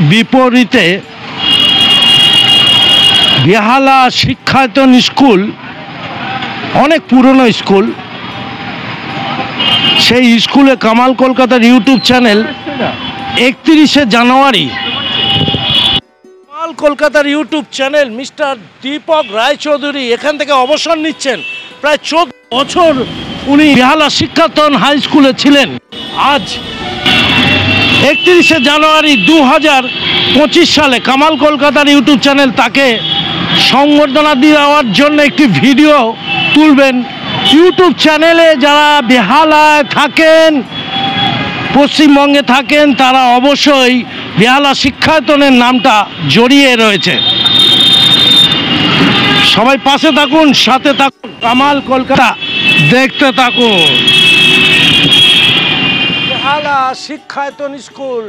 বিপরীতে বেহালা শিক্ষায়তন স্কুল অনেক পুরনো স্কুল। সেই স্কুলে কামাল কলকাতার ইউটিউব চ্যানেল 31শে জানুয়ারি কামাল কলকাতার YouTube channel mister Dipak Roychowdhury এখান থেকে অবসর নিচ্ছেন। প্রায় 14 বছর উনি বেহালা শিক্ষায়তন হাই স্কুলে ছিলেন। আজ 31শে জানুয়ারি 2025 সালে কামাল কলকাতার ইউটিউব চ্যানেল তাকে সংবর্ধনা দেওয়ার জন্য একটি ভিডিও তুলবেন। ইউটিউব চ্যানেলে যারা বেহালায় থাকেন, পশ্চিমবঙ্গে থাকেন, তারা অবশ্যই বেহালা শিক্ষায়তনের নামটা জড়িয়ে রয়েছে। সবাই পাশে থাকুন, সাথে থাকুন, কামাল কলকাতা দেখতে থাকুন। বেহালা শিক্ষায়তন স্কুল,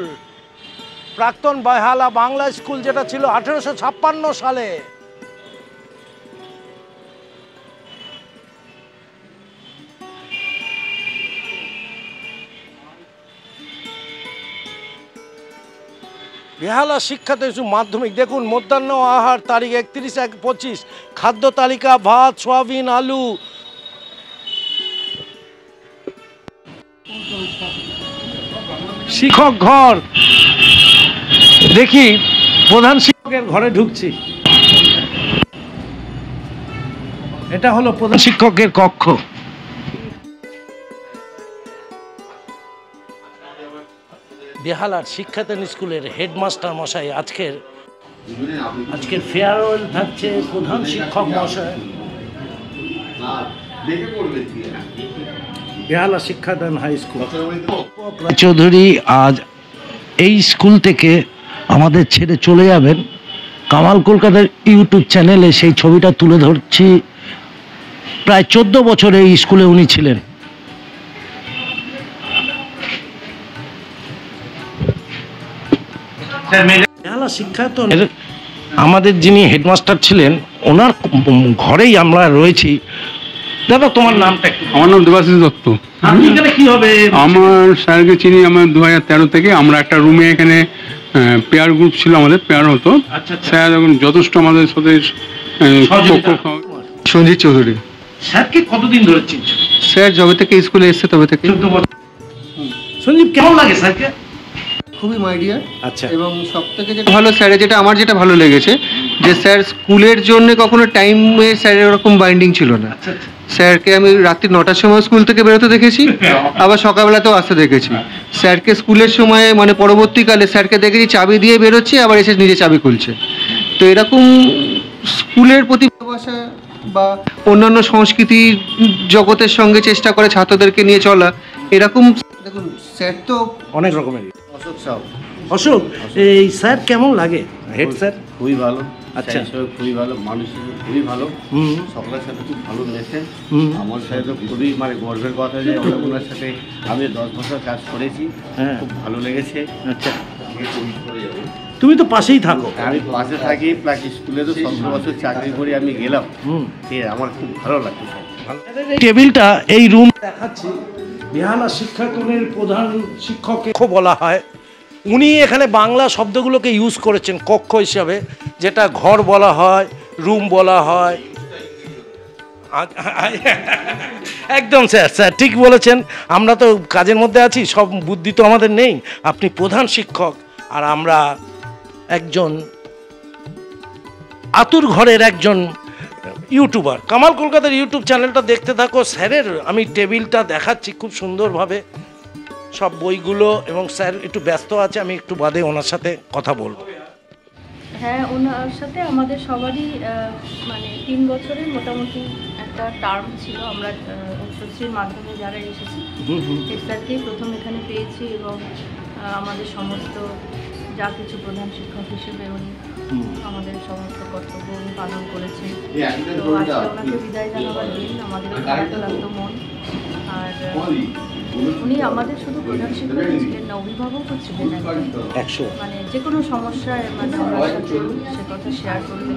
প্রাক্তন বেহালা বাংলা স্কুল, যেটা ছিল 1856 সালে। বেহালা শিক্ষায়তন মাধ্যমিক দেখুন, মধ্যাহ্ন আহার তারিখ 31/1/25, খাদ্য তালিকা ভাত, সয়াবিন, আলু। শিক্ষক ঘর, দেখি প্রধান শিক্ষকের ঘরে ঢুকছি। এটা হলো প্রধান শিক্ষকের কক্ষ। বেহালার শিক্ষায়তন স্কুলের হেডমাস্টার মশাই আজকের ফেয়ারওয়েল থাকছে। প্রধান শিক্ষক মশাই, বেহালা শিক্ষায়তন হাই স্কুল চৌধুরী আজ এই স্কুল থেকে আমাদের ছেড়ে চলে যাবেন। কামাল কলকাতার ইউটিউব চ্যানেলে সেই ছবিটা তুলে ধরছি। প্রায় 14 বছর এই স্কুলে উনি ছিলেন। বেহালা শিক্ষায়তনের আমাদের যিনি হেডমাস্টার ছিলেন, ওনার ঘরেই আমরা রয়েছি। দাদা, তোমার নামটা? আমার নাম দেবাশিস দত্ত। কি হবে? আমার স্যারকে চিনি আমার 2013 থেকে। আমরা একটা রুমে এখানে পেয়ার গ্রুপ ছিল, আমাদের পেয়ার হতো। স্যার এখন যথেষ্ট আমাদের সাথে। সঞ্জিত চৌধুরী। স্যারকে কতদিন ধরে চিনছো? স্যার যবে থেকে স্কুলে এসছে তবে থেকে। সঞ্জীব, কেমন লাগে স্যারকে? খুবই মাই ডিয়ার। আচ্ছা। এবং সব থেকে যেটা ভালো স্যারের, যেটা আমার যেটা ভালো লেগেছে, যে স্যার স্কুলের জন্য কখনো টাইমে স্যারের ওরকম বাইন্ডিং ছিল না। স্যারকে আমি রাত্রি 9টার সময় স্কুল থেকে বেরোতে দেখেছি, আবার সকালবেলাতেও আসতে দেখেছি। স্যারকে স্কুলের সময় মানে পরবর্তীকালে স্যারকে দেখেছি চাবি দিয়ে বেরোচ্ছে, আবার এসে নিজে চাবি খুলছে। তো এরকম স্কুলের প্রতি ভালোবাসা বা অন্যান্য সংস্কৃতি জগতের সঙ্গে চেষ্টা করে ছাত্রদেরকে নিয়ে চলা, এরকম দেখুন স্যার তো অনেক রকমের। অশোক, এই স্যার কেমন লাগে? হেড স্যার খুবই ভালো। আচ্ছা, খুবই ভালো, মানুষ খুবই ভালো, সকলের সাথে খুব ভালো মেশে। আমার সাথে তো খুবই মানে গর্বের কথা যে ওনার সাথে আমি 10 বছর কাজ করেছি, খুব ভালো লেগেছে। আচ্ছা, তুমি তো পাশেই থাকো। আমি পাশে থাকি, প্লাস স্কুলে তো 17 বছর চাকরি করে আমি গেলাম। আমার খুব ভালো লাগছে। টেবিলটা এই রুম দেখাচ্ছি, বেহালা শিক্ষায়তনের প্রধান শিক্ষককে বলা হয়। উনি এখানে বাংলা শব্দগুলোকে ইউজ করেছেন কক্ষ হিসাবে, যেটা ঘর বলা হয়, রুম বলা হয়। একদম স্যার, স্যার ঠিক বলেছেন। আমরা তো কাজের মধ্যে আছি, সব বুদ্ধি তো আমাদের নেই। আপনি প্রধান শিক্ষক, আর আমরা একজন আতুর ঘরের একজন ইউটিউবার। কামাল কলকাতার ইউটিউব চ্যানেলটা দেখতে থাকো। স্যারের আমি টেবিলটা দেখাচ্ছি খুব সুন্দরভাবে, সব বইগুলো। এবং স্যার একটু ব্যস্ত আছে, আমি একটু বাদে ওনার সাথে কথা বলবো। হ্যাঁ, ওনার সাথে আমাদের সবারই মানে 3 বছরের মোটামুটি একটা টার্ম ছিল। আমরা উচ্চশ্রীর মাধ্যমে যারা এসেছি, স্যারকেই প্রথম এখানে পেয়েছি এবং আমাদের সমস্ত যা কিছু প্রধান শিক্ষক হিসেবে উনি আমাদের সমস্ত কর্তব্য উনি পালন করেছেন। তো আজকে ওনাকে বিদায় জানাবার দিন, আমাদের খারাপ লাগতো মন। আর উনি আমাদের শুধু প্রধান শিক্ষক ছিলেন না, অভিভাবকও ছিলেন। মানে যে কোনো সমস্যায় মানে আমরা সে কথা শেয়ার করলে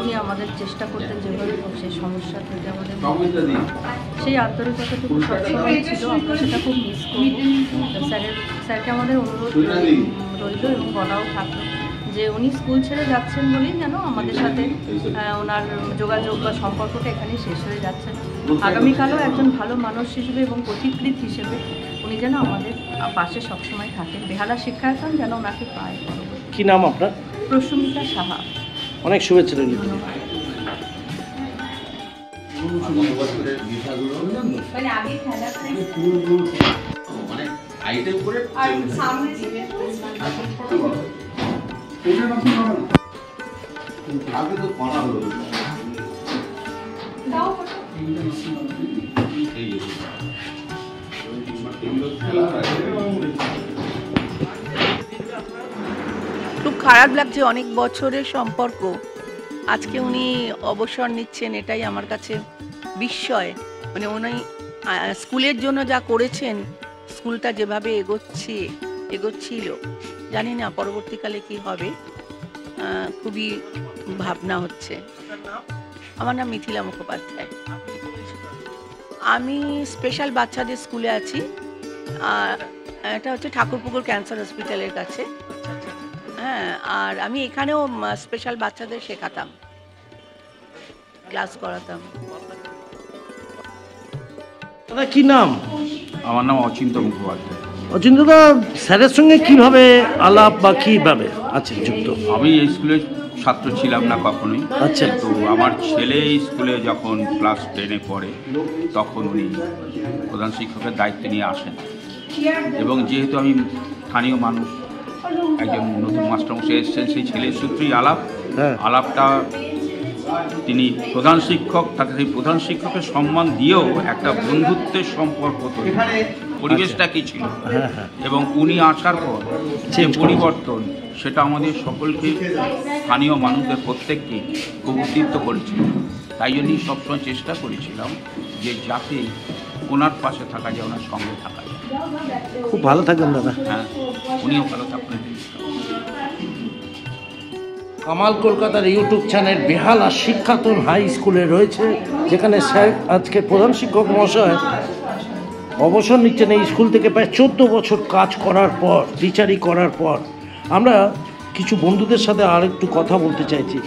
উনি আমাদের চেষ্টা করতেন যেভাবে হোক সেই সমস্যা থেকে আমাদের সেই আন্তরিকতাটুকু সবসময় ছিল। আমরা সেটা খুব মিস করবো। স্যারকে আমাদের অনুরোধ রইল এবং বলাও থাকলো যে উনি স্কুল ছেড়ে যাচ্ছেন বলেই যেন আমাদের সাথে ওনার যোগাযোগ বা সম্পর্কটা এখানেই শেষ হয়ে যাচ্ছে। আগামীকালও একজন ভালো মানুষ হিসেবে এবং পথিকৃৎ হিসেবে উনি যেন আমাদের পাশে সবসময় থাকেন। বেহালা শিক্ষায়তন যেন ওনাকে পায়। কি নাম আপনার? প্রসমিতা সাহা। অনেক শুভেচ্ছা রইল। খুব খারাপ লাগছে, অনেক বছরের সম্পর্ক, আজকে উনি অবসর নিচ্ছেন, এটাই আমার কাছে বিস্ময়। মানে উনি স্কুলের জন্য যা করেছেন, স্কুলটা যেভাবে এগোচ্ছিল, জানি না পরবর্তীকালে কি হবে, খুবই ভাবনা হচ্ছে। আমার নাম মিথিলা মুখোপাধ্যায়। আমি স্পেশাল বাচ্চাদের স্কুলে আছি, এটা হচ্ছে ঠাকুরপুকুর ক্যান্সার হসপিটালের কাছে। হ্যাঁ, আর আমি এখানেও স্পেশাল বাচ্চাদের শেখাতাম, ক্লাস করাতাম। দাদা কি নাম? আমার নাম অচিন্ত মুখোপাধ্যায়। অচিন্তদা, স্যারের সঙ্গে কিভাবে আলাপ বা কিভাবে আছেন যুক্ত? আমি এই স্কুলের ছাত্র ছিলাম না কখনোই। আচ্ছা। তো আমার ছেলে এই স্কুলে যখন ক্লাস 10-এ পড়ে তখন উনি প্রধান শিক্ষকের দায়িত্ব নিয়ে আসেন, এবং যেহেতু আমি স্থানীয় মানুষ, একজন নতুন মাস্টারমশাই এসেছেন, সেই ছেলের সূত্রেই আলাপটা তিনি প্রধান শিক্ষক, তাকে সেই প্রধান শিক্ষকের সম্মান দিয়েও একটা বন্ধুত্বের সম্পর্ক তৈরি, পরিবেশটা কি ছিল, এবং উনি আসার পর যে পরিবর্তন, সেটা আমাদের সকলকে, স্থানীয় মানুষদের প্রত্যেককে খুব উদ্দীপ্ত করেছিল। তাই জন্যই সবসময় চেষ্টা করেছিলাম যে যাতে ওনার পাশে থাকা যায়, ওনার সঙ্গে থাকা যায়। খুব ভালো থাকবেন দাদা। হ্যাঁ, উনিও ভালো থাকবেন। কামাল কলকাতার ইউটিউব চ্যানেল বেহালা শিক্ষায়তন হাই স্কুলে রয়েছে, যেখানে স্যার আজকে প্রধান শিক্ষক মহাশয় অবসর নিচ্ছেন এই স্কুল থেকে প্রায় 14 বছর কাজ করার পর, টিচারি করার পর। আমরা কিছু বন্ধুদের সাথে আর একটু কথা বলতে চাইছি।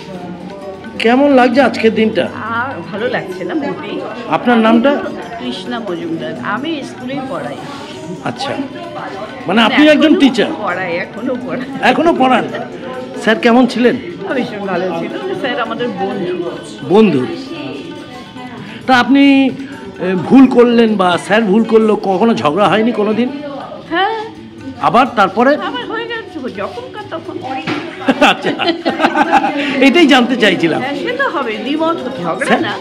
কেমন লাগছে আজকের দিনটা? আর ভালো লাগছে না মোটেই। আপনার নামটা? কৃষ্ণা মজুমদার। আমি স্কুলেই পড়াই। আচ্ছা, মানে আপনি একজন টিচার? পড়াই, পড়াই। এখনো পড়ান? স্যার কেমন ছিলেন? ভীষণ ভালো ছিল। স্যার আমাদের বন্ধু। তা আপনি ভুল করলেন বা স্যার ভুল করলো, কখনো ঝগড়া হয়নি কোনোদিন? হ্যাঁ। আবার তারপরে? আবার হয়ে গেছে, যখনকার তখন। আচ্ছা, এটাই জানতে চাইছিলাম। সে তো হবে, দ্বিমত, ঝগড়া না,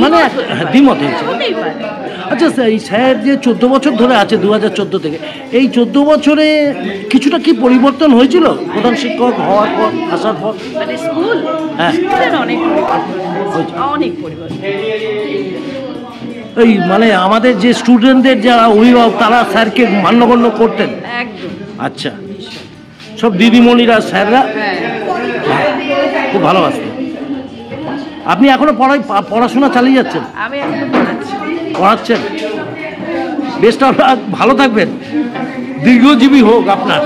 মানে দ্বিমত হয়েছে। আচ্ছা, এই স্যার যে 14 বছর ধরে আছে, 2014 থেকে, এই 14 বছরে কিছুটা কি পরিবর্তন হয়েছিল প্রধান শিক্ষক হওয়ার পর, আসার পর? মানে স্কুল, স্কুলের অনেক পরিবর্তন। এই মানে আমাদের যে স্টুডেন্টদের যারা অভিভাবক, তারা স্যারকে মান্যগণ্য করতেন? একদম। আচ্ছা, সব দিদিমণিরা, স্যাররা খুব ভালোবাসতেন। আপনি এখনো পড়াশোনা চালিয়ে যাচ্ছেন? আমি এখনো পড়াচ্ছেন? বেস্ট অফ লাক, ভালো থাকবেন, দীর্ঘজীবী হোক আপনার।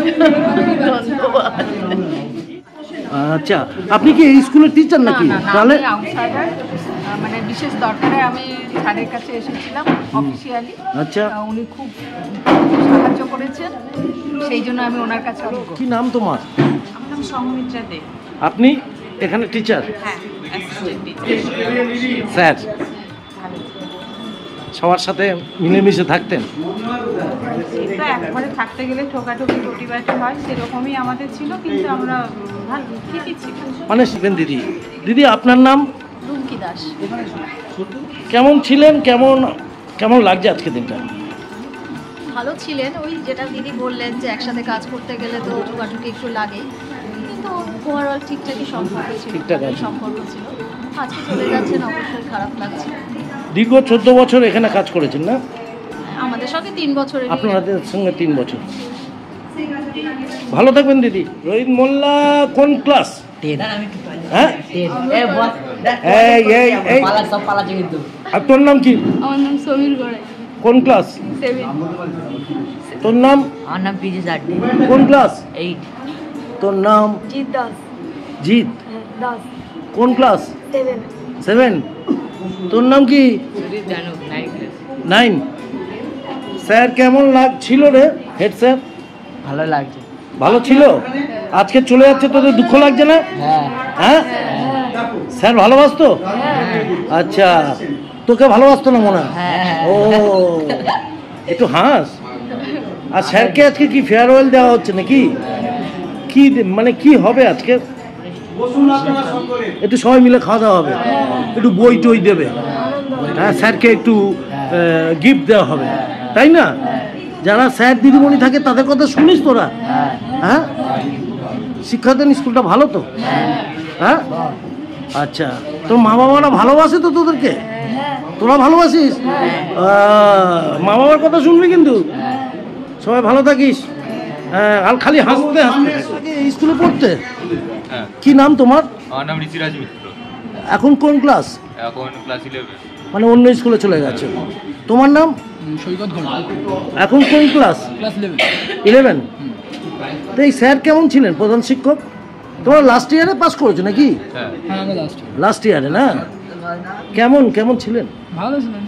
আচ্ছা, আপনি কি এই স্কুলের টিচার নাকি? তাহলে মানে বিশেষ দরকারে আমি স্যারের কাছে এসেছিলাম অফিসিয়ালি। আচ্ছা, উনি খুব সাহায্য করেছেন, সেই জন্য আমি ওনার কাছে। কি নাম তোমার? আমার নাম সংমিত্রা দে। আপনি এখানে টিচার? হ্যাঁ, স্যার সবার সাথে মিলেমিশে থাকতেন? সেটা একবারে থাকতে গেলে ঠোকাঠুকি প্রতিবাদী হয়, সেরকমই আমাদের ছিল, কিন্তু আমরা ভালো ঠিকই ছিল। মানে শিখবেন। দিদি আপনার নাম? রুমকি দাস। কেমন ছিলেন, কেমন লাগছে আজকে দিনটা? ভালো ছিলেন। ওই যেটা দিদি বললেন যে একসাথে কাজ করতে গেলে তো ঠোকাঠুকি একটু লাগে, কিন্তু ওভারঅল ঠিকঠাকই সম্পর্ক ছিল। আজকে চলে যাচ্ছেন, অবশ্যই খারাপ লাগছে। দীর্ঘ 14 বছর এখানে কাজ করেছেন না? আমাদের সঙ্গে 3 বছর। আপনাদের সঙ্গে 3 বছর। ভালো থাকবেন দিদি। রোহিত মোল্লা কোন ক্লাস? 10। হ্যাঁ এই আর তোর নাম কি? আমার নাম সমীর গড়াই, কোন ক্লাস? 7। তোর নাম? আমার নাম পিজি সাড্ডি, কোন ক্লাস? 8। তোর নাম? জিৎ দাস। জিৎ দাস, কোন ক্লাস? 7। 7। তোর নাম কি? সুদীপ জানুক, 9 ক্লাস। 9। স্যার কেমন লাগছিল রে? হেড স্যার ভালো লাগছে। ভালো ছিল? আজকে চলে যাচ্ছে, তোদের দুঃখ লাগছে না? হ্যাঁ হ্যাঁ, স্যার ভালোবাসতো? আচ্ছা, তোকে ভালোবাসতো না মনে হয়? ও একটু হাস। আর স্যারকে আজকে কি ফেয়ারওয়েল দেওয়া হচ্ছে নাকি? কি মানে কি হবে আজকে? একটু সবাই মিলে খাওয়া দাওয়া হবে, একটু বই টই দেবে, হ্যাঁ স্যারকে একটু গিফট দেওয়া হবে, তাই না? যারা স্যার দিদিমণি থাকে তাদের কথা শুনিস তোরা? হ্যাঁ, শিক্ষাদান স্কুলটা ভালো তো? হ্যাঁ, আচ্ছা, তোর মা বাবারা ভালোবাসে তো তোদেরকে? তোরা ভালোবাসিস? মা বাবার কথা শুনবি কিন্তু। সবাই ভালো থাকিস, আর খালি হাসতে হাসতে। স্কুলে পড়তে কি নাম তোমার? আমার নাম ঋষিরাজ মিত্র। এখন কোন ক্লাস? এখন ক্লাস 11। মানে অন্য স্কুলে চলে গেছে। তোমার নাম? সৈকত ঘোষ। এখন কোন ক্লাস? ক্লাস 11। তো এই স্যার কেমন ছিলেন, প্রধান শিক্ষক? তোমরা লাস্ট ইয়ারে পাস করেছো নাকি? হ্যাঁ, আমরা লাস্ট ইয়ারে না? কেমন কেমন ছিলেন? ভালো ছিলেন।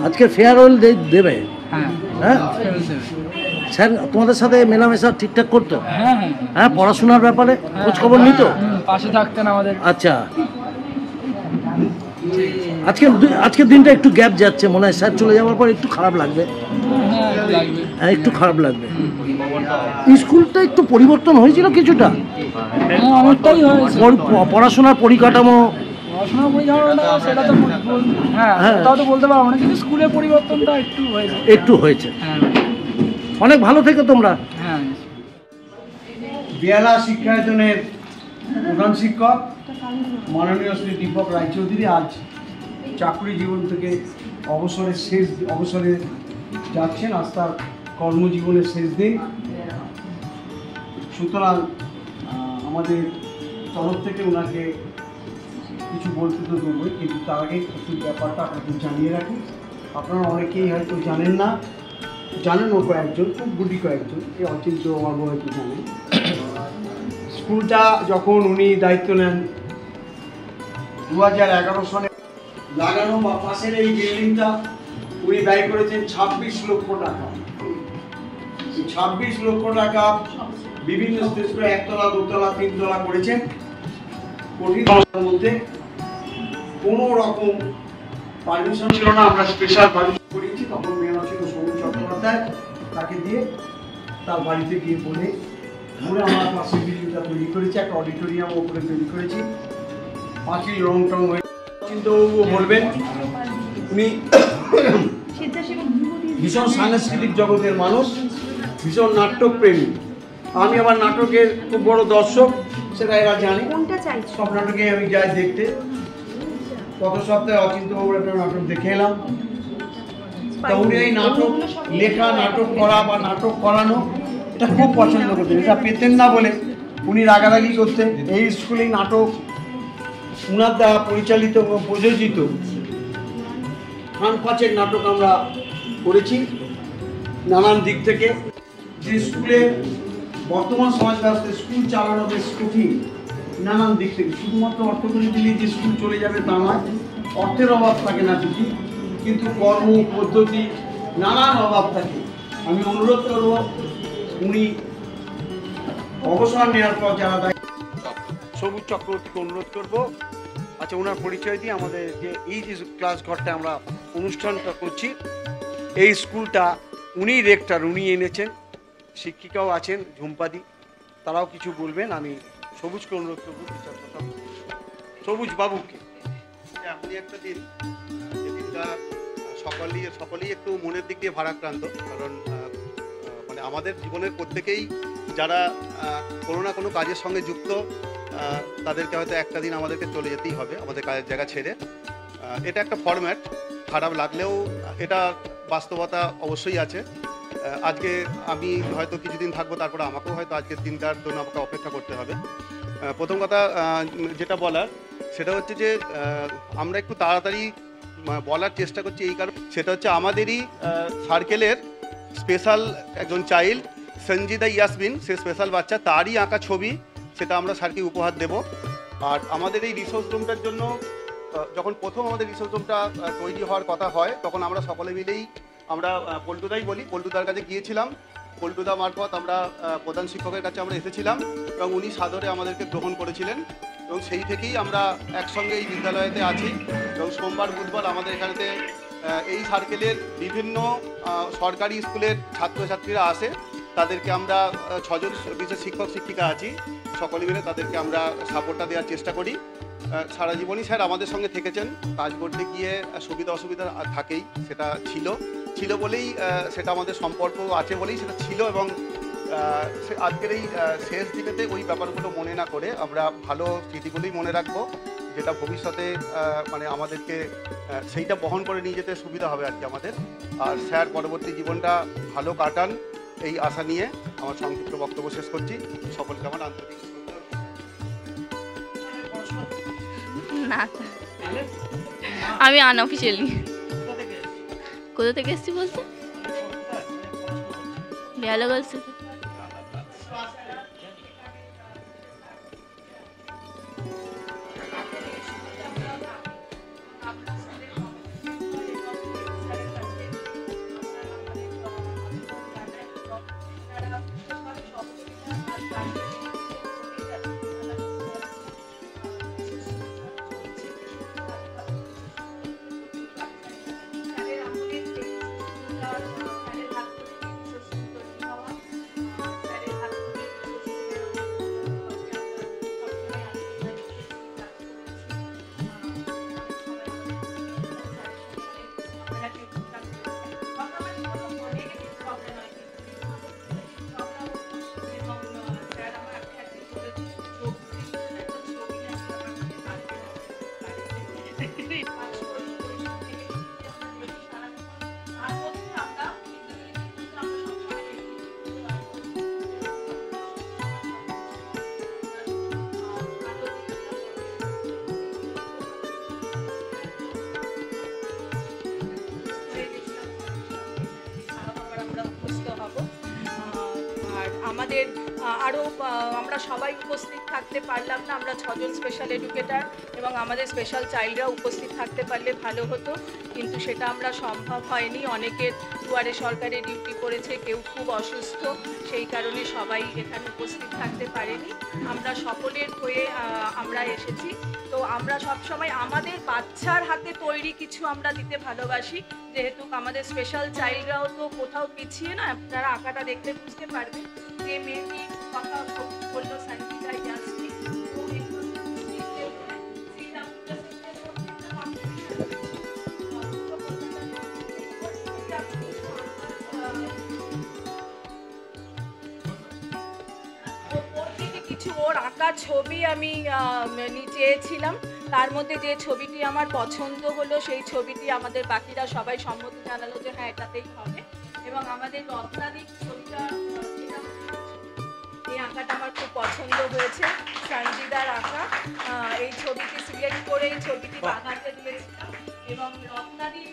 আজকে ফেয়ারওয়েল দেবে? হ্যাঁ, হ্যাঁ, স্যার তোমাদের সাথে মেলামেশা ঠিকঠাক করতো? হ্যাঁ হ্যাঁ, পড়াশোনার ব্যাপারে খোঁজ খবর নিত? পাশে থাকতেন আমাদের। আচ্ছা, আজকের দিনটা একটু গ্যাপ যাচ্ছে মনে হয়, স্যার চলে যাওয়ার পর একটু খারাপ লাগবে। হ্যাঁ, একটু খারাপ লাগবে। স্কুলটা একটু পরিবর্তন হয়েছিল কিছুটা? অনেকটাই হয়েছে। পড়াশোনার পরিকাঠামো, পড়াশোনার পরিকাঠামোটা সেটা তো হ্যাঁ তাও তো বলতে পারবো না, কিন্তু স্কুলের পরিবর্তনটা একটু হয়েছে। একটু হয়েছে। অনেক ভালো থেকো তোমরা। হ্যাঁ, বেহালা শিক্ষায়তনের প্রধান শিক্ষক মাননীয় শ্রী দীপক রায়চৌধুরী আজ চাকরি জীবন থেকে অবসরে যাচ্ছেন। আজ তার কর্মজীবনের শেষ দিন। সুতরাং আমাদের তরফ থেকে ওনাকে কিছু বলতে তো দেবই, কিন্তু তার আগে একটু ব্যাপারটা আপনাদের জানিয়ে রাখি। আপনারা অনেকেই হয়তো জানেন না, জানেনও কয়েকজন, খুব গুটি কয়েকজন, এই অচিন্ত আমার হয়তো জানেন। স্কুলটা যখন উনি দায়িত্ব নেন 2011 সালে লাগানো বা পাশের এই বিল্ডিংটা উনি ব্যয় করেছেন 26 লক্ষ টাকা। 26 লক্ষ টাকা বিভিন্ন স্টেজ করে 1 তলা 2 তলা 3 তলা করেছেন। কঠিন অবস্থার মধ্যে কোনো রকম পারমিশন ছিল না, আমরা স্পেশাল পারমিশন করেছি। তখন মেয়র ছিল সৌমিক চট্টোপাধ্যায়, তাকে দিয়ে তার বাড়িতে গিয়ে বলে আমরা পাশের বিল্ডিংটা তৈরি করেছি, একটা অডিটোরিয়াম ওপরে তৈরি করেছি। পাঁচিল রং টং হয়ে চিন্তাবাবু বলবেন, উনি ভীষণ সাংস্কৃতিক জগতের মানুষ, ভীষণ নাটক প্রেমী। আমি আবার নাটকের খুব বড় দর্শক, সেটা এরা জানে। সব নাটকে আমি যাই দেখতে। গত সপ্তাহে অচিন্তবাবুর একটা নাটক দেখে এলাম। তা উনি এই নাটক লেখা, নাটক করা বা নাটক করানো এটা খুব পছন্দ করতেন। এটা পেতেন না বলে উনি রাগারাগি করতেন। এই স্কুলেই নাটক উনার দ্বারা পরিচালিত এবং প্রযোজিত 5 নাটক আমরা করেছি নানান দিক থেকে। যে স্কুলে বর্তমান সমাজ ব্যবস্থায় স্কুল চালানো বেশ কঠিন নানান দিক থেকে। শুধুমাত্র অর্থ করে দিলেই যে স্কুল চলে যাবে তা নয়, অর্থের অভাব থাকে না ঠিকই, কিন্তু কর্ম পদ্ধতি নানান অভাব থাকে। আমি অনুরোধ করব, উনি অবসর নেওয়ার পর যারা সবুজ চক্রবর্তীকে অনুরোধ করব, আচ্ছা ওনার পরিচয় দিয়ে আমাদের যে এই যে ক্লাস ঘরটা আমরা অনুষ্ঠানটা করছি, এই স্কুলটা উনি রেক্টর, উনি এনেছেন। শিক্ষিকাও আছেন ঝুম্পাদি, তারাও কিছু বলবেন। আমি সবুজকে অনুরোধ করবো বিচার কথা। সবুজ বাবুকে। এখনই একটা দিন, যেদিনটা সকলেই একটু মনের দিক দিয়ে ভারাক্রান্ত, কারণ মানে আমাদের জীবনের প্রত্যেকেই যারা কোনো না কোনো কাজের সঙ্গে যুক্ত, তাদেরকে হয়তো একটা দিন আমাদেরকে চলে যেতেই হবে আমাদের কাজের জায়গা ছেড়ে। এটা একটা ফরম্যাট, খারাপ লাগলেও এটা বাস্তবতা অবশ্যই আছে। আজকে আমি হয়তো কিছুদিন থাকবো, তারপরে আমাকেও হয়তো আজকের দিনটার জন্য আমাকে অপেক্ষা করতে হবে। প্রথম কথা যেটা বলার সেটা হচ্ছে যে আমরা একটু তাড়াতাড়ি বলার চেষ্টা করছি এই কারণে, সেটা হচ্ছে আমাদেরই সার্কেলের স্পেশাল একজন চাইল্ড সঞ্জিদা ইয়াসমিন, সে স্পেশাল বাচ্চা, তারই আঁকা ছবি, সেটা আমরা স্যারকে উপহার দেব। আর আমাদের এই রিসোর্স রুমটার জন্য যখন প্রথম আমাদের রিসোর্স রুমটা তৈরি হওয়ার কথা হয় তখন আমরা সকলে মিলেই আমরা পল্টুদাই বলি, পল্টুদার কাছে গিয়েছিলাম। পল্টুদা মারফত আমরা প্রধান শিক্ষকের কাছে আমরা এসেছিলাম এবং উনি সাদরে আমাদেরকে গ্রহণ করেছিলেন এবং সেই থেকেই আমরা একসঙ্গে এই বিদ্যালয়েতে আছি। এবং সোমবার বুধবার আমাদের এখানেতে এই সার্কেলের বিভিন্ন সরকারি স্কুলের ছাত্রছাত্রীরা আসে, তাদেরকে আমরা 6 জন বিশেষ শিক্ষক শিক্ষিকা আছি, সকলে মিলে তাদেরকে আমরা সাপোর্টটা দেওয়ার চেষ্টা করি। সারা জীবনই স্যার আমাদের সঙ্গে থেকেছেন, কাজ করতে গিয়ে সুবিধা অসুবিধা থাকেই, সেটা ছিল বলেই সেটা আমাদের সম্পর্ক আছে বলেই সেটা ছিল। এবং আজকের এই শেষ দিনেতে ওই ব্যাপারগুলো মনে না করে আমরা ভালো স্মৃতিগুলোই মনে রাখবো, যেটা ভবিষ্যতে মানে আমাদেরকে সেইটা বহন করে নিয়ে যেতে সুবিধা হবে আর কি আমাদের। আর স্যার পরবর্তী জীবনটা ভালো কাটান এই আশা নিয়ে আমার সংক্ষিপ্ত বক্তব্য শেষ করছি। সকলকে আমার আন্তরিক না, আমি আনঅফিসিয়ালি। কোথা থেকে এসেছি বলতে? বেহালা গার্লস থেকে। আমাদের আরও আমরা সবাই উপস্থিত থাকতে পারলাম না, আমরা 6 জন স্পেশাল এডুকেটার এবং আমাদের স্পেশাল চাইল্ডরা উপস্থিত থাকতে পারলে ভালো হতো, কিন্তু সেটা আমরা সম্ভব হয়নি। অনেকের দুয়ারে সরকারি ডিউটি পড়েছে, কেউ খুব অসুস্থ, সেই কারণে সবাই এখানে উপস্থিত থাকতে পারেনি। আমরা সকলের হয়ে আমরা এসেছি। তো আমরা সবসময় আমাদের বাচ্চার হাতে তৈরি কিছু আমরা দিতে ভালোবাসি, যেহেতু আমাদের স্পেশাল চাইল্ডরাও তো কোথাও পিছিয়ে না। আপনারা আঁকাটা দেখলে বুঝতে পারবেন যে মেয়েটি কথা বললো সঞ্জিদা ইয়াসমিন, কিছু ওর আঁকা ছবি আমি চেয়েছিলাম, তার মধ্যে যে ছবিটি আমার পছন্দ হলো সেই ছবিটি আমাদের বাকিরা সবাই সম্মতি জানালো যে হ্যাঁ এটাতেই হবে। এবং আমাদের রত্নাদিক ছবিটা, এই আঁকাটা আমার খুব পছন্দ হয়েছে, সঞ্জিদার আঁকা। এই ছবিটি সিলেক্ট করে এই ছবিটি বানাতে দিয়েছিলাম এবং রত্নাদিক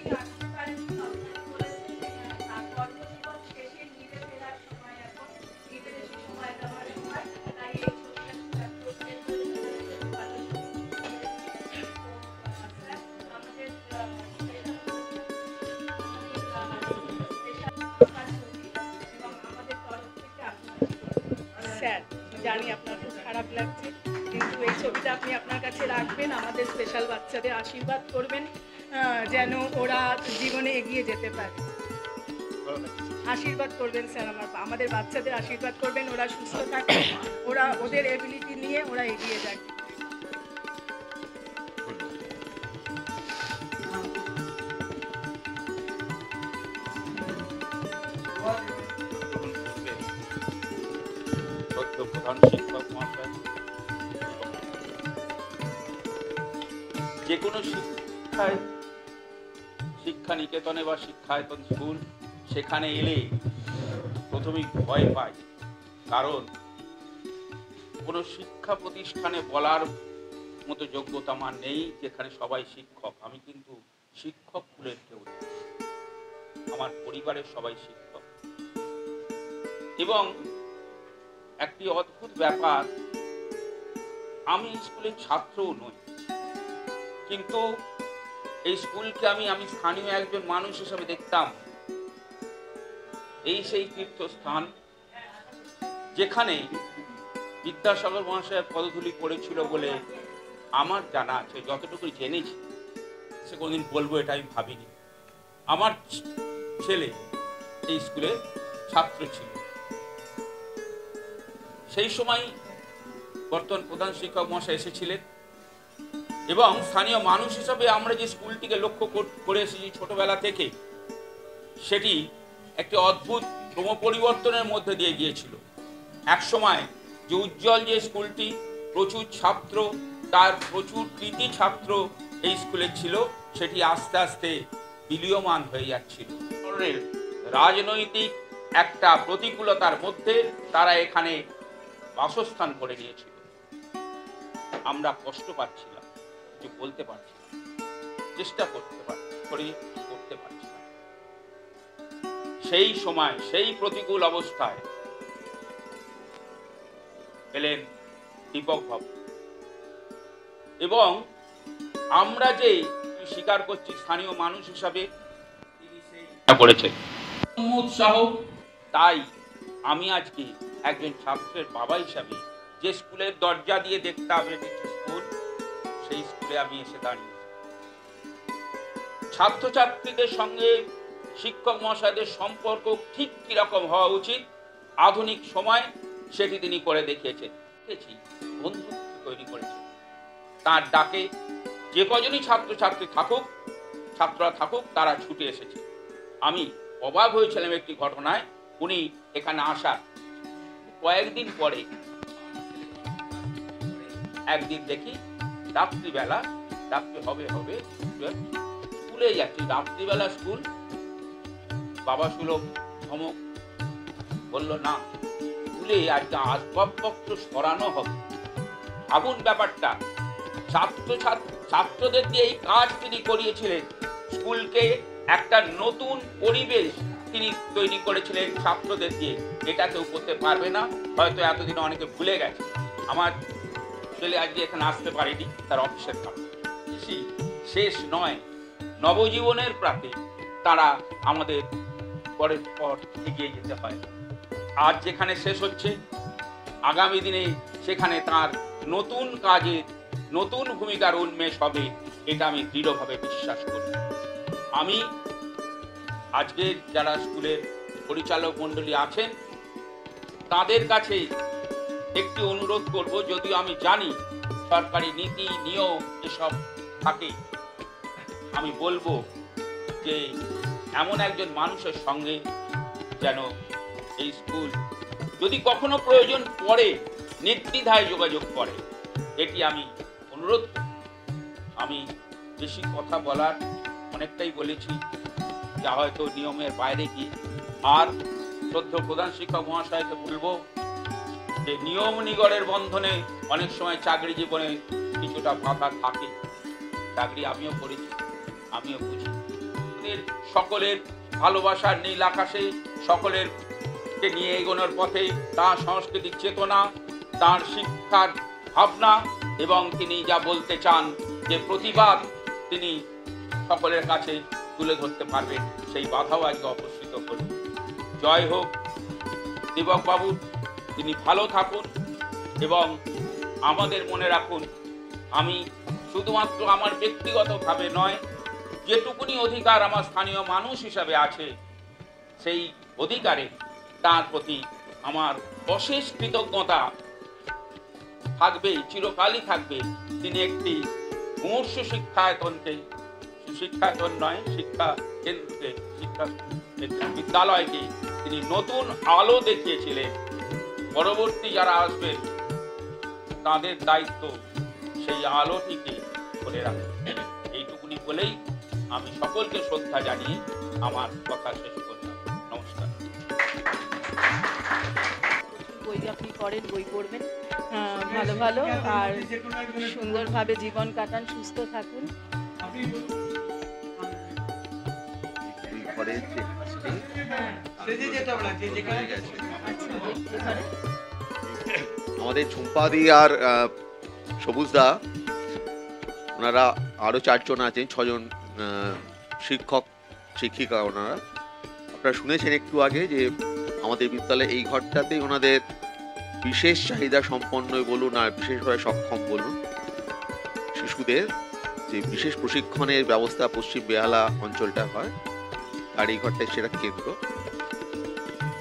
স্যার, জানি আপনার খুব খারাপ লাগছে, কিন্তু এই ছবিটা আপনি আপনার কাছে রাখবেন, আমাদের স্পেশাল বাচ্চাদের আশীর্বাদ করবেন যেন ওরা জীবনে এগিয়ে যেতে পারে। আশীর্বাদ করবেন স্যার, আমাদের বাচ্চাদের আশীর্বাদ করবেন, ওরা সুস্থ থাকে, ওরা ওদের এবিলিটি নিয়ে ওরা এগিয়ে যায়। প্রধান শিক্ষক মহাশয়, যে কোনো শিক্ষা নিকেতনে বা শিক্ষায়তন স্কুল, সেখানে এলে প্রথমেই ভয় পায়, কারণ কোনো শিক্ষা প্রতিষ্ঠানে বলার মতো যোগ্যতা আমার নেই যেখানে সবাই শিক্ষক। আমি কিন্তু শিক্ষক কুলের কেউ নেই, আমার পরিবারের সবাই শিক্ষক। এবং একটি অদ্ভুত ব্যাপার, আমি স্কুলের ছাত্রও নই, কিন্তু এই স্কুলকে আমি স্থানীয় একজন মানুষ হিসেবে দেখতাম এই সেই তীর্থস্থান যেখানে বিদ্যাসাগর মহাশয়ের পদধূলি পড়েছিল বলে আমার জানা আছে। যতটুকু জেনেছি, সে কোনোদিন বলবো এটা আমি ভাবিনি। আমার ছেলে এই স্কুলের ছাত্র ছিল। সেই সময় বর্তমান প্রধান শিক্ষক মহাশয় এসেছিলেন এবং স্থানীয় মানুষ হিসাবে আমরা যে স্কুলটিকে লক্ষ্য করে এসেছি ছোটবেলা থেকে, সেটি একটি অদ্ভুত ক্রমপরিবর্তনের মধ্যে দিয়ে গিয়েছিল। এক সময় যে উজ্জ্বল যে স্কুলটি, প্রচুর ছাত্র, তার প্রচুর কৃতি ছাত্র এই স্কুলে ছিল, সেটি আস্তে আস্তে বিলীয়মান হয়ে যাচ্ছিল। রাজনৈতিক একটা প্রতিকূলতার মধ্যে তারা এখানে বাসস্থান করে নিয়েছিল। আমরা কষ্ট পাচ্ছিলাম, কিছু বলতে পারছিলাম, চেষ্টা করতে পারছিলাম। সেই সময় সেই প্রতিকূল অবস্থায় এলেন দীপক বাবু এবং আমরা যে স্বীকার করছি স্থানীয় মানুষ হিসাবে করেছেন উৎসাহ। তাই আমি আজকে একজন ছাত্রের বাবা হিসাবে যে স্কুলের দরজা দিয়ে দেখতাম স্কুল, সেই স্কুলে আমি এসে দাঁড়িয়ে ছাত্রছাত্রীদের সঙ্গে শিক্ষক মহাশয়দের সম্পর্ক ঠিক কিরকম হওয়া উচিত আধুনিক সময়, সেটি তিনি করে দেখিয়েছেন। বন্ধুত্ব তৈরি করেছেন। তার ডাকে যে কজনই ছাত্ররা থাকুক তারা ছুটে এসেছে। আমি অবাক হয়েছিলাম একটি ঘটনায়, উনি এখানে আসার কয়েকদিন পরে একদিন দেখি রাত্রিবেলা, রাত্রি হবে স্কুলে যাচ্ছি, রাত্রিবেলা স্কুল। বাবা সুলভ ধমক বলল, না স্কুলে আজকে আসবাবপত্র সরানো হবে। ভাবুন ব্যাপারটা, ছাত্রদের দিয়ে এই কাজ তিনি করিয়েছিলেন। স্কুলকে একটা নতুন পরিবেশ তিনি তৈরি করেছিলেন ছাত্রদের দিয়ে। এটা কেউ করতে পারবে না, হয়তো এতদিন অনেকে ভুলে গেছে। আমার ছেলে আজকে এখানে আসতে পারেনি, তার অফিসের কাজ শেষ নয়। নবজীবনের প্রাতে তারা আমাদের পরের পর এগিয়ে যেতে হয়। আজ যেখানে শেষ হচ্ছে, আগামী দিনে সেখানে তার নতুন কাজের নতুন ভূমিকার উন্মেষ হবে, এটা আমি দৃঢ়ভাবে বিশ্বাস করি। আমি আজকে যারা স্কুলের পরিচালক মণ্ডলী আছেন তাদের কাছে একটি অনুরোধ করব, যদিও আমি জানি সরকারি নীতি নিয়ম এসব থাকে, আমি বলবো যে এমন একজন মানুষের সঙ্গে যেন এই স্কুল যদি কখনো প্রয়োজন পড়ে নির্দ্বিধায় যোগাযোগ করে, এটি আমি অনুরোধ। আমি বেশি কথা বলার অনেকটাই বলেছি, যা হয়তো নিয়মের বাইরে গিয়ে। আর শ্রদ্ধেয় প্রধান শিক্ষক মহাশয়কে বলবো যে নিয়ম নিগড়ের বন্ধনে অনেক সময় চাকরি জীবনে কিছুটা বাধা থাকে। চাকরি আমিও করেছি, আমিও বুঝি। সকলের ভালোবাসার নীল আকাশে সকলের নিয়ে এগোনোর পথে তার সাংস্কৃতিক চেতনা, তার শিক্ষার ভাবনা এবং তিনি যা বলতে চান যে প্রতিবাদ তিনি সকলের কাছে তুলে ধরতে পারবেন, সেই বাধাও আজকে অপসৃত করুন। জয় হোক দীপক বাবু, তিনি ভালো থাকুন এবং আমাদের মনে রাখুন, আমি শুধুমাত্র আমার ব্যক্তিগতভাবে নয়, যেটুকুনি অধিকার আমার স্থানীয় মানুষ হিসাবে আছে, সেই অধিকারে তার প্রতি আমার অশেষ কৃতজ্ঞতা থাকবে, চিরকালই থাকবে। তিনি একটি মুমূর্ষ শিক্ষায়তন নয়, শিক্ষা কেন্দ্রকে, শিক্ষা বিদ্যালয়কে তিনি নতুন আলো দেখিয়েছিলেন। পরবর্তী যারা আসবেন তাদের দায়িত্ব সেই আলোটিকে ধরে রাখা। এইটুকুনি বলেই আমি সকলকে শ্রদ্ধা জানিয়ে আমার কথা শেষ করলাম। নমস্কার। বই আপনি পড়েন, বই পড়বেন। ভালো ভালো আর সুন্দরভাবে জীবন কাটান, সুস্থ থাকুন। আমাদের ঝুম্পাদি আর সবুজদা, ওনারা আরও 4 জন আছেন, 6 জন শিক্ষক শিক্ষিকা ওনারা। আপনারা শুনেছেন একটু আগে যে আমাদের বিদ্যালয়ে এই ঘরটাতেই ওনাদের বিশেষ চাহিদা সম্পন্ন বলুন আর বিশেষভাবে সক্ষম বলুন শিশুদের যে বিশেষ প্রশিক্ষণের ব্যবস্থা পশ্চিম বেহালা অঞ্চলটা হয়, আর এই ঘরটাই সেটা কেন্দ্র।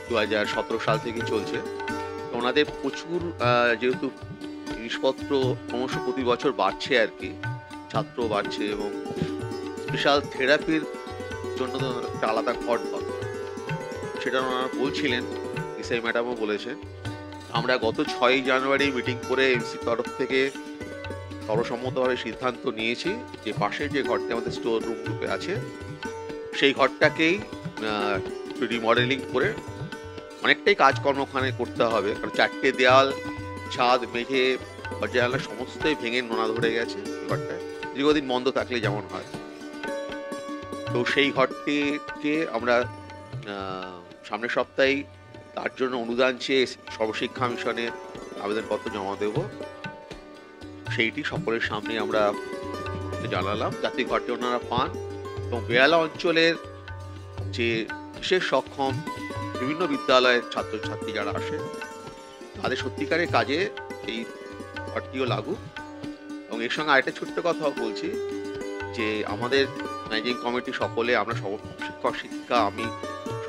2017 সাল থেকে চলছে। ওনাদের প্রচুর যেহেতু জিনিসপত্র ক্রমশ প্রতি বছর বাড়ছে আর কি, ছাত্র বাড়ছে এবং স্পেশাল থেরাপির জন্য একটা আলাদা ঘর দরকার, সেটা ওনারা বলছিলেন। ইসাই ম্যাডামও বলেছেন। আমরা গত 6 জানুয়ারি মিটিং করে এমসির তরফ থেকে সর্বসম্মতভাবে সিদ্ধান্ত নিয়েছি যে পাশের যে ঘরটা আমাদের স্টোর রুম গ্রুপে আছে সেই ঘরটাকেই রিমডেলিং করে অনেকটাই কাজকর্ম ওখানে করতে হবে, কারণ 4টে দেয়াল, ছাদ, মেঝে, জানালা সমস্তই ভেঙে নোনা ধরে গেছে ঘরটায়, দীর্ঘদিন বন্ধ থাকলে যেমন হয়। তো সেই ঘরটিকে আমরা সামনের সপ্তাহেই তার জন্য অনুদান চেয়ে সর্বশিক্ষা মিশনে আবেদনপত্র জমা দেব। সেইটি সকলের সামনে আমরা জানালাম যাতে ঘরটি ওনারা পান এবং বেহালা অঞ্চলের যে বিশেষ সক্ষম বিভিন্ন বিদ্যালয়ের ছাত্রছাত্রী যারা আসে তাদের সত্যিকারের কাজে এই ঘরটিও লাগু। এবং এর সঙ্গে আরেকটা ছোট্ট কথা বলছি যে আমাদের ম্যানেজিং কমিটি সকলে, আমরা শিক্ষক শিক্ষিকা, আমি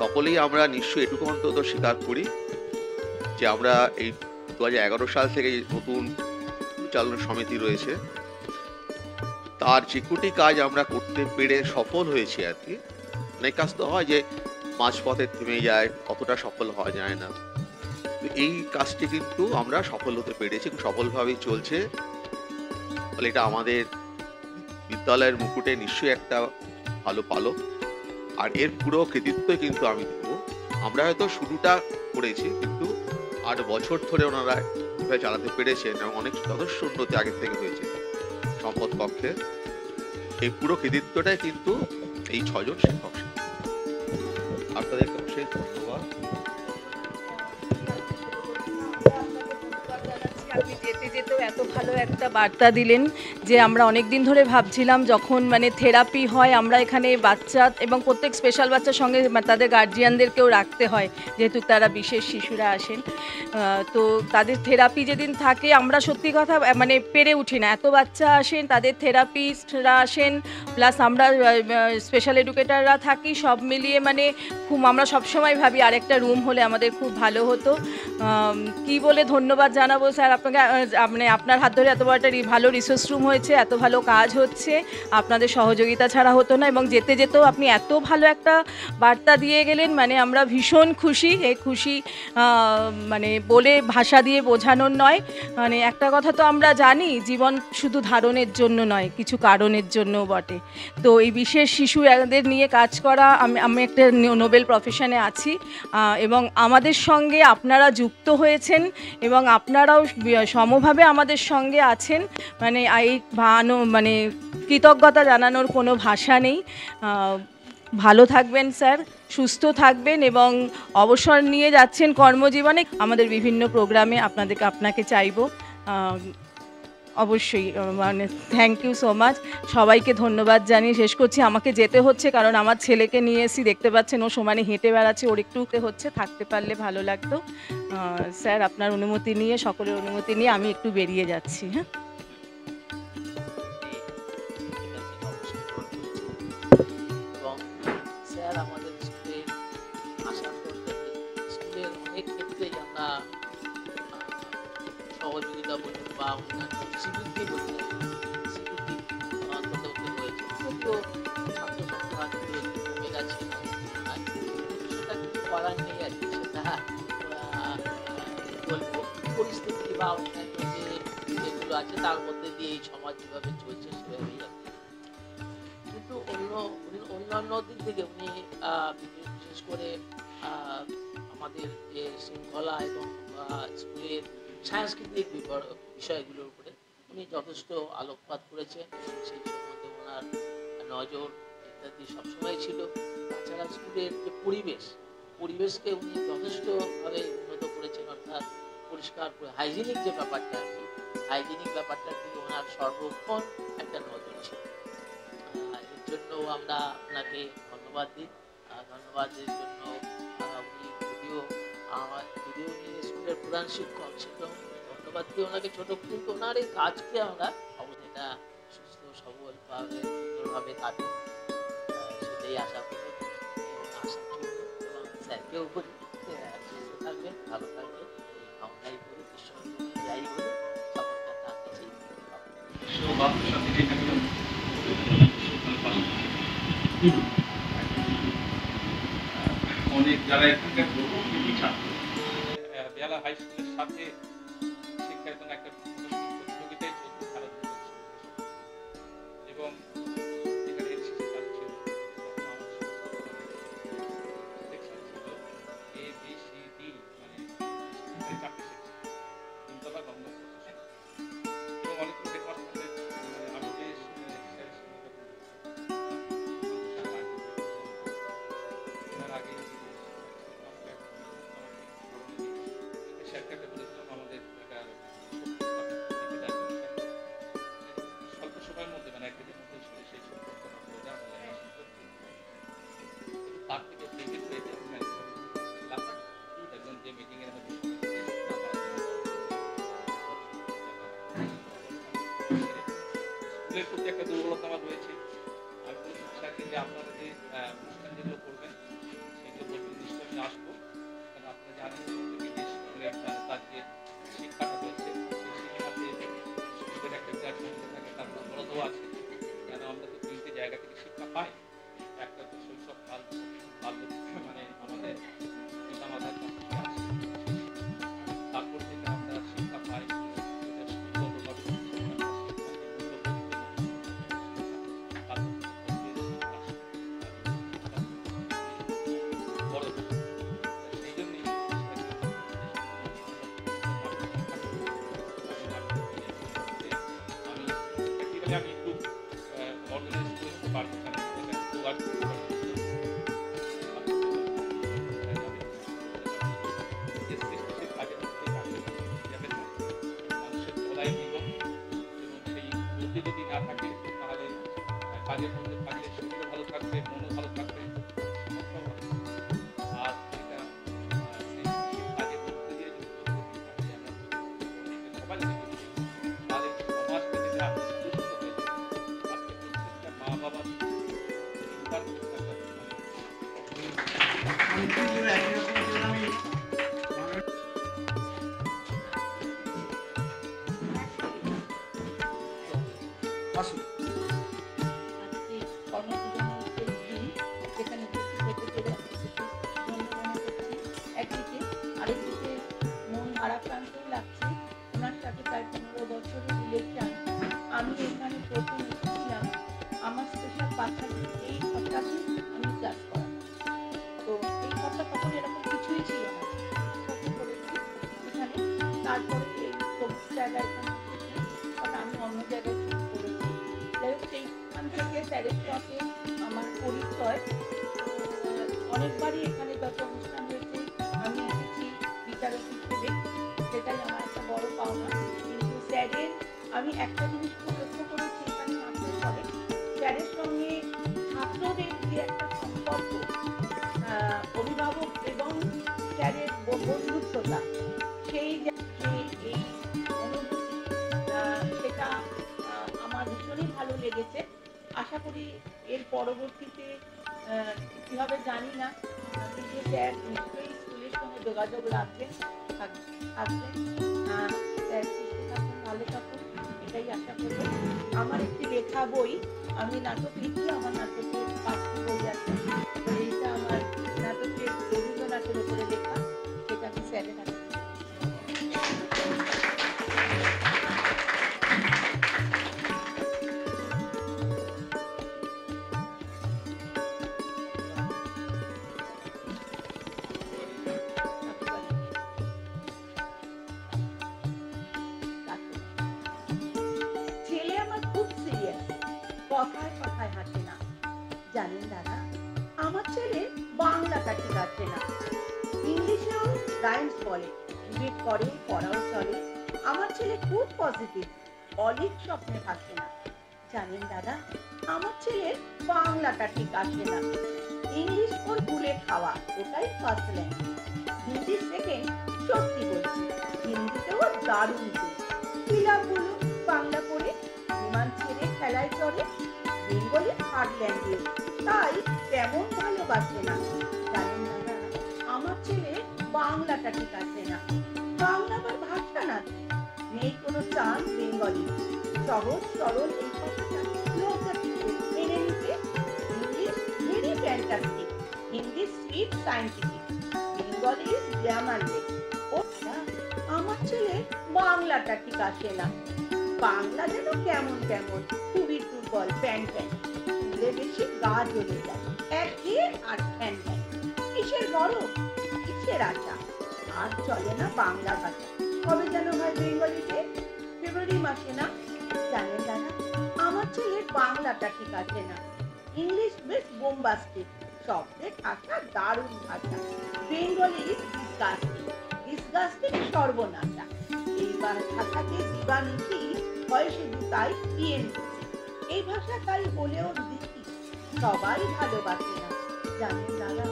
সকলেই আমরা নিশ্চয়ই এটুকু অন্তত স্বীকার করি যে আমরা এই 2011 সাল থেকে নতুন পরিচালনা সমিতি রয়েছে তার যে কাজ আমরা করতে পেরে সফল হয়েছি আর কি। অনেক কাজ তো হয় যে মাঝপথে থেমে যায়, অতটা সফল হওয়া যায় না, এই কাজটি কিন্তু আমরা সফল হতে পেরেছি, সফলভাবেই চলছে। ফলে এটা আমাদের বিদ্যালয়ের মুকুটে নিশ্চয়ই একটা ভালো পালক, আর এর পুরো কৃতিত্বই কিন্তু আমি দেব। আমরা হয়তো শুরুটা করেছি কিন্তু 8 বছর ধরে ওনারা চালাতে পেরেছেন এবং অনেক যথেষ্ট উন্নতি আগে থেকে হয়েছে সম্পদ পক্ষে। এই পুরো কৃতিত্বটাই কিন্তু এই 6 জন শিক্ষক। আপনাদেরকে অবশ্যই ধন্যবাদ। আপনি যেতে যেতেও এত ভালো একটা বার্তা দিলেন যে আমরা অনেক দিন ধরে ভাবছিলাম যখন মানে থেরাপি হয় আমরা এখানে বাচ্চা এবং প্রত্যেক স্পেশাল বাচ্চার সঙ্গে তাদের গার্জিয়ানদেরকেও রাখতে হয় যেহেতু তারা বিশেষ শিশুরা আসেন, তো তাদের থেরাপি যেদিন থাকে আমরা সত্যি কথা মানে পেরে উঠি না, এত বাচ্চা আসেন, তাদের থেরাপিস্টরা আসেন, প্লাস আমরা স্পেশাল এডুকেটাররা থাকি, সব মিলিয়ে মানে খুব আমরা সবসময় ভাবি আরেকটা রুম হলে আমাদের খুব ভালো হতো। কি বলে ধন্যবাদ জানাবো স্যার আপনাকে, মানে আপনার হাত ধরে এত বড় একটা ভালো রিসোর্স রুম হয়েছে, এত ভালো কাজ হচ্ছে, আপনাদের সহযোগিতা ছাড়া হতো না। এবং যেতে যেতেও আপনি এত ভালো একটা বার্তা দিয়ে গেলেন, মানে আমরা ভীষণ খুশি। এই খুশি মানে বলে ভাষা দিয়ে বোঝানোর নয়। মানে একটা কথা তো আমরা জানি, জীবন শুধু ধারণের জন্য নয়, কিছু কারণের জন্যও বটে। তো এই বিশেষ শিশু এদের নিয়ে কাজ করা, আমি একটা নোবেল প্রফেশনে আছি এবং আমাদের সঙ্গে আপনারা যুক্ত হয়েছেন এবং আপনারাও সমভাবে আমাদের সঙ্গে আছেন, মানে এই মানে কৃতজ্ঞতা জানানোর কোনো ভাষা নেই। ভালো থাকবেন স্যার, সুস্থ থাকবেন এবং অবসর নিয়ে যাচ্ছেন কর্মজীবনে, আমাদের বিভিন্ন প্রোগ্রামে আপনাকে চাইব অবশ্যই। মানে থ্যাংক ইউ সো মাচ, সবাইকে ধন্যবাদ জানিয়ে শেষ করছি। আমাকে যেতে হচ্ছে কারণ আমার ছেলেকে নিয়ে এসি, দেখতে পাচ্ছেন ও সমানে হেঁটে বেড়াচ্ছে, ওর একটু হচ্ছে, থাকতে পারলে ভালো লাগতো। স্যার আপনার অনুমতি নিয়ে, সকলের অনুমতি নিয়ে আমি একটু বেরিয়ে যাচ্ছি। হ্যাঁ এবং স্যার আমাদের স্কুলে আসার পর থেকে স্কুলের অনেক ক্ষেত্রেই আমরা সহযোগিতা বলুন বা অন্যান্য স্বীকৃতি বলুন, স্বীকৃতি অন্তত হয়েছে। যদিও ছাত্রছাত্রীরা কিন্তু একটু কমে গেছে, সেটা কিছু করার নেই আর কি, সেটা বলবো পরিস্থিতি বা অন্যান্য যেগুলো আছে তার মধ্যে দিয়ে এই সমাজ যেভাবে চলছে সেভাবেই আর কি। কিন্তু অন্যান্য দিক থেকে উনি বিশেষ করে আমাদের যে শৃঙ্খলা এবং স্কুলের সাংস্কৃতিক বিষয়গুলোর উপরে উনি যথেষ্ট আলোকপাত করেছেন। সেই সম্বন্ধে ওনার নজর ইত্যাদি সবসময় ছিল। তাছাড়া স্কুলের যে পরিবেশকে উনি যথেষ্টভাবে উন্নত করেছেন, অর্থাৎ পরিষ্কার করে হাইজিনিক যে ব্যাপারটা আর কি, হাইজিনিক ব্যাপারটা দিয়ে ওনার সর্বক্ষণ একটা নজর ছিল। এর জন্য আমরা আপনাকে ধন্যবাদ দিই। ধন্যবাদের জন্য উনি যদিও উনি স্কুলের প্রধান শিক্ষক, সেটা ধন্যবাদ দিয়ে ওনাকে ছোট, কিন্তু ওনার এই কাজকে আমরা অবশ্যই সুস্থ সবলভাবে সুন্দরভাবে কাটে সেটাই আশা করি এবং আশা করি এবং স্যারকেও করি সুস্থ থাকবেন, ভালো থাকবেন এই কামনাই করি। ঈশ্বর যাই করি সকলটা তার কাছেই অনেক যারা এখানকার ছাত্র বেহালা হাই স্কুলের সাথে শিক্ষায়তন একটা প্রতিযোগিতায় চলছে খেলাধুলা এবং এখানে এনসিসি কাজ ছিল, এ বি সি ডি মানে 4টে সেকশন, তিনতলা গঙ্গা এবং অনেকগুলো হেডমাস্টারের আমি যে আগে স্যারকে বলেছিলাম আমাদের স্বল্প সময়ের মধ্যে মানে একদিনের মধ্যে সেই সম্পর্ক তার থেকে প্রেরিত হয়ে একজন যে মিটিং এর মধ্যে স্কুলের প্রতি একটা দুর্বলতা আমার রয়েছে। আমি বলেছি স্যারকে যে আপনারা যে অনুষ্ঠান যেগুলো করবেন সেগুলো বলবেন, নিশ্চয়ই আমি আসবো, কারণ আপনারা জানেন তার যে শিক্ষাটা রয়েছে সেই শিক্ষাতে স্কুলের একটা বিরাট ভূমিকা থাকে, তার বড়ও আছে। কেন আমরা তো তিনটে জায়গা থেকে শিক্ষা পাই, একটা তো শৈশব কাল মানে আমাদের পিতা মাতার কাছ থেকে আসে, তারপর থেকে আমরা শিক্ষা পাই আমি একটু অর্গানাইজ করতে পারবো মানুষের চলাই নিব এবং সেই বুদ্ধি যদি না থাকে তাহলে কাজের মধ্যে থাকলে শরীরও ভালো থাকবে, মনও ভালো থাকবে, আর এটা কাজের মধ্যে দিয়ে যদি সবাই তাহলে সমাজকে যদি একদিকে আরেকদিকে মন ভারাক্রান্ত লাগছে। ওনার সাথে প্রায় 15 বছরের রিলেশন। আমি এখানে প্রথম এসেছিলাম আমার স্পেশাল বাচ্চাদের এই সপ্তাহে আমি ক্লাস করাতাম। তো এই সপ্তাহ তখন এরকম কিছুই ছিল না, সত্যি করেছি এখানে। তারপরে এই সবুজ জায়গায় এখানে কারণ আমি অন্য জায়গায় শুরু করেছি। যাই হোক সেইখান থেকে স্যারের সাথে আমার পরিচয়। অনেকবারই এখানে যত অনুষ্ঠান হয়েছে আমি এসেছি বিচারক হিসেবে, সেটাই আমার একটা বড় পাওনা। কিন্তু স্যারের আমি একটা জিনিস খুব লক্ষ্য করেছি এখানে আসার পরে, স্যারের সঙ্গে ছাত্রদের যে একটা সম্পর্ক, অভিভাবক এবং স্যারের বন্ধুত্বতা, সেই যে এই অনুভূতি সেটা আমার ভীষণই ভালো লেগেছে। আশা করি এর পরবর্তীতে কীভাবে জানি না, কিন্তু স্যার নিশ্চয়ই স্কুলের সঙ্গে যোগাযোগ রাখবেন, থাকবেন। স্যার সুস্থ থাকুন, ভালো থাকুন, এটাই আশা করব। আমার একটি লেখা বই, আমি নাটক লিখি, আমার নাটকের 5টি বই আছে। এইটা আমার নাটকের রবীন্দ্রনাথের উপরে লেখা, সেটা আমি স্যারের হাতে জানেন দাদা, আমার ছেলে বাংলাটা ঠিক আছে না, ইংলিশেও রাইমস বলে, ডিবেট করে, পড়াও চলে। আমার ছেলে খুব পজিটিভ, অলিক স্বপ্নে থাকে না। জানেন দাদা, আমার ছেলের বাংলাটা ঠিক আসে না, ইংলিশ ওর ভুলে খাওয়া, ওটাই ফার্স্ট ল্যাঙ্গুয়েজ, হিন্দি সেকেন্ড। সত্যি বলছি, হিন্দিতেও দারুণ গুণ। কি লাভ হলো বাংলা পড়ে, বিমান ছেড়ে খেলায় চড়ে, বেঙ্গলি থার্ড ল্যাঙ্গুয়েজ, তাই তেমন ভালোবাসে না। জানেন দাদা, আমার ছেলে বাংলাটা ঠিক আছে না, বাংলা আবার ভাষা না, নেই কোনো চান্স বেঙ্গলি। সহজ সরল এই কথাটা লোকটা মেনে নিতে। English very fantastic, Hindi sweet scientific, Bengali is grammarless. ও আমার ছেলে বাংলাটা ঠিক আসে না, বাংলা যেন কেমন কেমন, খুবই দুর্বল, প্যান প্যান, স্কুলে বেশি গা জ্বলে যায়, একঘেয়ে আর ফ্যান ফ্যান। কিসের গরম, কিসের আশা, আর চলে না বাংলা ভাষা। কবে যেন হয় বেঙ্গলিতে, ফেব্রুয়ারি মাসে না। জানেন দাদা, আমার ছেলের বাংলাটা ঠিক আছে না, ইংলিশ বেশ বোম্বাস্টিক, শব্দের ভাষা দারুণ ভাষা, বেঙ্গলি ইজ ডিসগাস্টিং, ডিসগাস্টিং সর্বনাশা। এই ভাষাকে দিবানিশি হয় শুধু তাই পিএনসি, এই ভাষা তাই বলেও দিচ্ছি সবাই ভালোবাসে না। জানেন দাদা,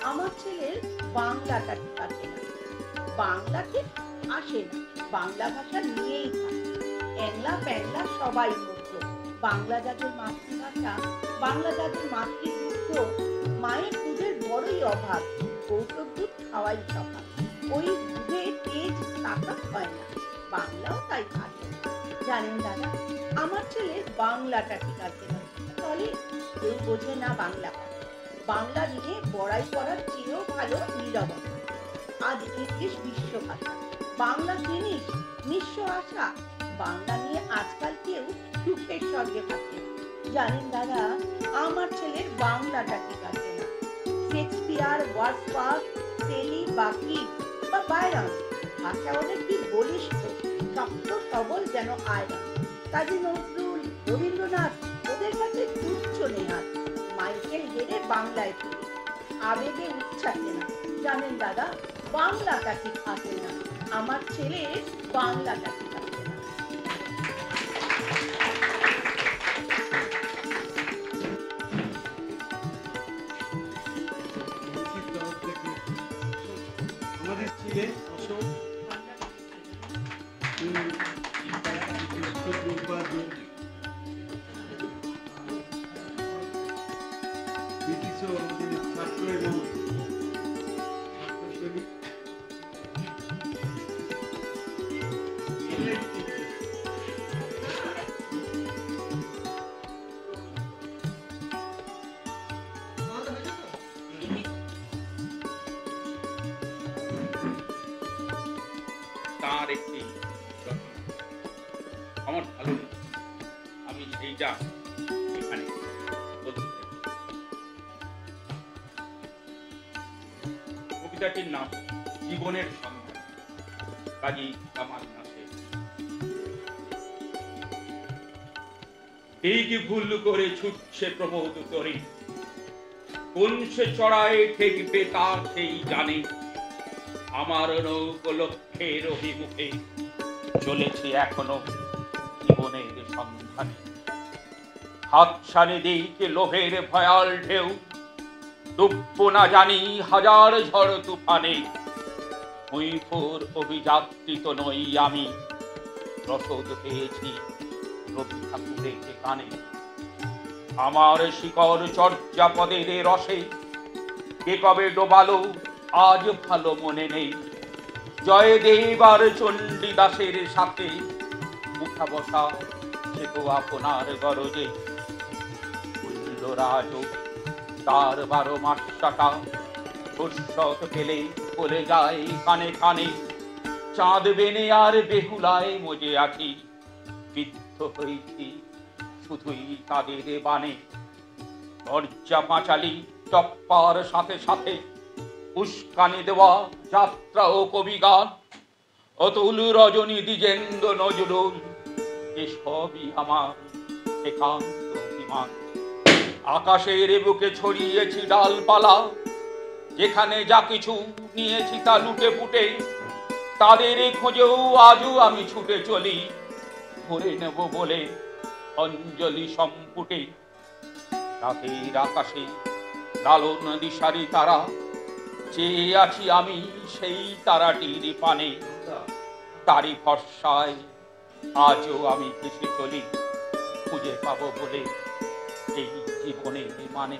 আমার ছেলের বাংলাটা ঠিক আছে না, বাংলা ঠিক আসে না, বাংলা ভাষা নিয়েই থাকে, এংলা প্যাংলা সবাই মুগ্ধ। বাংলা যাদের মাতৃভাষা, বাংলা যাদের মাতৃদুগ্ধ, মায়ের দুধের বড়ই অভাব, কৌতুক দুধ খাওয়াই স্বভাব, ওই দুধে তেজ তাকাত হয় না, বাংলাও তাই থাকে। জানেন দাদা, আমার ছেলে বাংলাটা ঠিক আছে না, ফলে কেউ বোঝে না বাংলা, বাংলা নিয়ে বড়াই করার চেয়েও ভালো নীরবতা। আজ ইংলিশ বিশ্ব ভাষা, বাংলা জিনিস নিঃস্ব আশা, বাংলা নিয়ে আজকাল কেউ সুখের স্বর্গে থাকে। জানেন দাদা, আমার ছেলের বাংলাটা ঠিক আছে না, শেক্সপিয়ার, ওয়ার্ডসওয়ার্থ, শেলি, বাকি বা বাইরন ভাষা ওদের কি বলিষ্ঠ, শক্ত সবল যেন আয়রন। কাজী নজরুল, রবীন্দ্রনাথ ওদের কাছে তুচ্ছ নেহাত, মাইকেল হেরে বাংলায় ফিরে আবেগে উচ্ছ্বাসে না। জানেন দাদা, বাংলাটা ঠিক আছে না, আমার ছেলের বাংলাটা ঠিক আছে না। আমাদের ছেলে অশোক ব্রিটিশও আমাদের ছাত্র এবং তার একটি আমার ভালো লেগেছে, আমি সেইটা এখানে বলতে চাই। কবিতাটির নাম জীবনের সন্ধান, কাজী কামাল নাসের। এই কি ভুল করে ছুটছে প্রবোধ তরি, কোন সে চড়ায় ঠেকবে তা সেই জানে, আমার নৌক লক্ষ্যের অভিমুখে চলেছে এখনো জীবনের সন্ধানে। হাতছানি দিকে লোভের ভয়াল ঢেউ, ডুবব না জানি হাজার ঝড় তুফানে, ময়ূর অভিযাত্রিত নই আমি, রসদ পেয়েছি রবি ঠাকুরের গানে। আমার শিকড় চর্যাপদের রসে কে কবে ডোবালো আজ ভালো মনে নেই, জয়দেব আর চণ্ডীদাসের সাথে উঠা বসা সে তো আপনার গরজে। রাজ তার 12 মাস টাকা ফুরসত পেলে বলে যায় কানে কানে, চাঁদ বেনে আর বেহুলায় মজে আছি, বিদ্ধ হয়েছি শুধুই তাদের বানে। লজ্জা পাঁচালি টপ্পার সাথে সাথে উস্কানি দেওয়া যাত্রা ও কবি গান, অতুল রজনী দ্বিজেন্দ্র নজরুল, এসবই আমার একান্ত অভিমান। আকাশের বুকে ছড়িয়েছি ডালপালা, যেখানে যা কিছু নিয়েছি তা লুটে পুটে, তাদের খোঁজেও আজও আমি ছুটে চলি, ধরে নেব বলে অঞ্জলি সম্পুটে। রাতের আকাশে লালন দিশারি তারা, চেয়ে আছি আমি সেই তারাটির পানে, তারই ভরসায় আজও আমি ভেসে চলি, খুঁজে পাবো বলে এই জীবনের মানে।